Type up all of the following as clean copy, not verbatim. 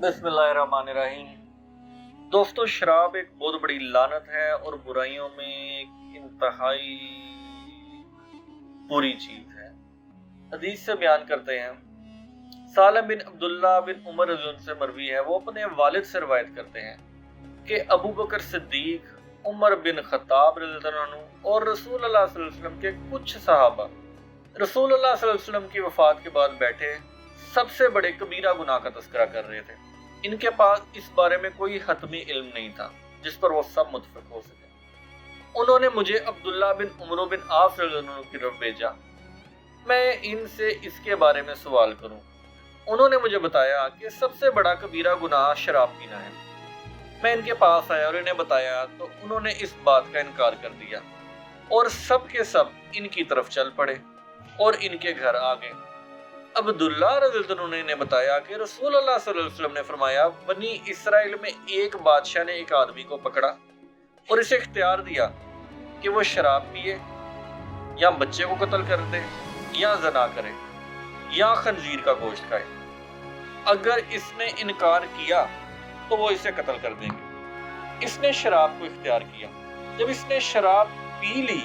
बिस्मिल्लाहिर्रहमानिर्रहीम। दोस्तों, शराब एक बहुत बड़ी लानत है और बुराइयों में एक इंतहाई बुरी चीज है। हदीस से बयान करते हैं, सालिम बिन अब्दुल्ला बिन उमर रज़ियल्लाहु से मरवी है, वो अपने वालिद से रवायत करते हैं कि अबू बकर सिद्दीक, उमर बिन खत्ताब रज़ियल्लाहु अन्हु और रसूलुल्लाह सल्लल्लाहु अलैहि वसल्लम के कुछ सहाबा रसूलुल्लाह सल्लल्लाहु अलैहि वसल्लम की वफात के बाद बैठे सबसे बड़े कबीरा गुनाह का तज़किरा कर रहे थे। इनके पास इस बारे में कोई हतमी इल्म नहीं था जिस पर वो सब मुत्तफिक हो सके। उन्होंने मुझे अब्दुल्ला बिन उमर बिन आस रज़ियल्लाहु अन्हु की तरफ भेजा, मैं इनसे इसके बारे में सवाल करूं। उन्होंने मुझे बताया कि सबसे बड़ा कबीरा गुनाह शराब पीना है। मैं इनके पास आया और इन्हें बताया तो उन्होंने इस बात का इनकार कर दिया और सब के सब इनकी तरफ चल पड़े और इनके घर आ गए। अब्दुल्ला रज़ियल्लाहु अन्हु ने बताया कि रसूलुल्लाह सल्लल्लाहु अलैहि वसल्लम ने फरमाया, बनी इसराइल में एक बादशाह ने एक आदमी को पकड़ा और इसे इख्तियार दिया कि वो शराब पिए या बच्चे को कत्ल कर दे या ज़ना करे या खंजीर का गोश्त खाए। अगर इसने इनकार किया तो वो इसे कत्ल कर देंगे। इसने शराब को इख्तियार किया। जब इसने शराब पी ली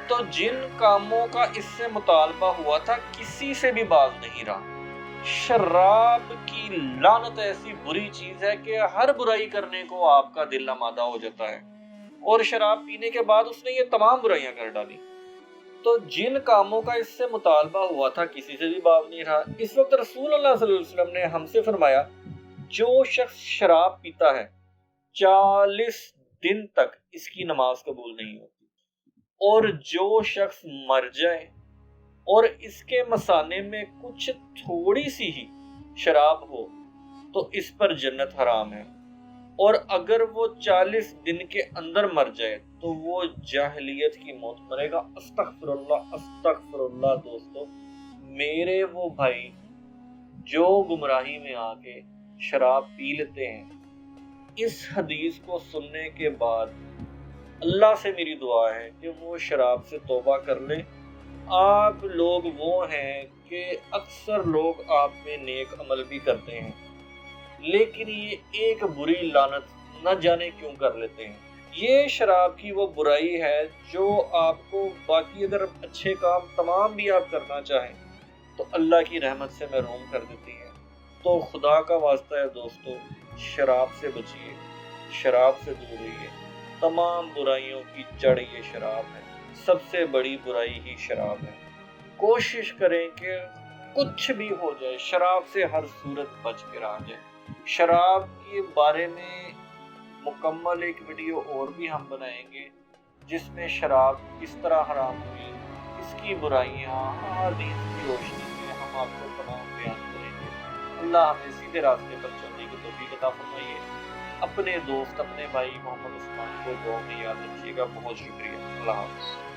तो जिन कामों का इससे मुतालबा हुआ था किसी से भी बाज नहीं रहा। शराब की लानत ऐसी बुरी चीज है कि हर बुराई करने को आपका दिल आमादा हो जाता है, और शराब पीने के बाद उसने ये तमाम बुराइयां कर डाली। तो जिन कामों का इससे मुतालबा हुआ था किसी से भी बाज नहीं रहा। इस वक्त रसूलुल्लाह सल्लल्लाहु अलैहि वसल्लम ने हमसे फरमाया, जो शख्स शराब पीता है 40 दिन तक इसकी नमाज कबूल नहीं होती, और जो शख्स मर जाए और इसके मसाने में कुछ थोड़ी सी ही शराब हो तो इस पर जन्नत हराम है, और अगर वो 40 दिन के अंदर मर जाए तो वो जाहिलियत की मौत मरेगा। अस्तगफिरुल्लाह अस्तगफिरुल्लाह। दोस्तों, मेरे वो भाई जो गुमराही में आके शराब पी लेते हैं, इस हदीस को सुनने के बाद अल्लाह से मेरी दुआ है कि वो शराब से तौबा कर ले। आप लोग वो हैं कि अक्सर लोग आप में नेक अमल भी करते हैं, लेकिन ये एक बुरी लानत न जाने क्यों कर लेते हैं। ये शराब की वो बुराई है जो आपको बाकी अगर अच्छे काम तमाम भी आप करना चाहें तो अल्लाह की रहमत से महरूम कर देती है। तो खुदा का वास्ता है दोस्तों, शराब से बचिए, शराब से दूर रहिए। तमाम बुराइयों की जड़ ये शराब है, सबसे बड़ी बुराई ही शराब है। कोशिश करें कि कुछ भी हो जाए शराब से हर सूरत बच के रह जाए। शराब के बारे में मुकम्मल एक वीडियो और भी हम बनाएंगे जिसमें शराब किस तरह हराम हुई, इसकी बुराइयां हदीस की रोशनी में हम आपको तमाम बयान करेंगे। अल्लाह हमें सीधे रास्ते पर चलने की तौफीक अता फरमाइए। अपने दोस्त, अपने भाई मोहम्मद उस्मान को दुआ में याद रखिएगा। बहुत शुक्रिया। अल्लाह हाफ़िज़।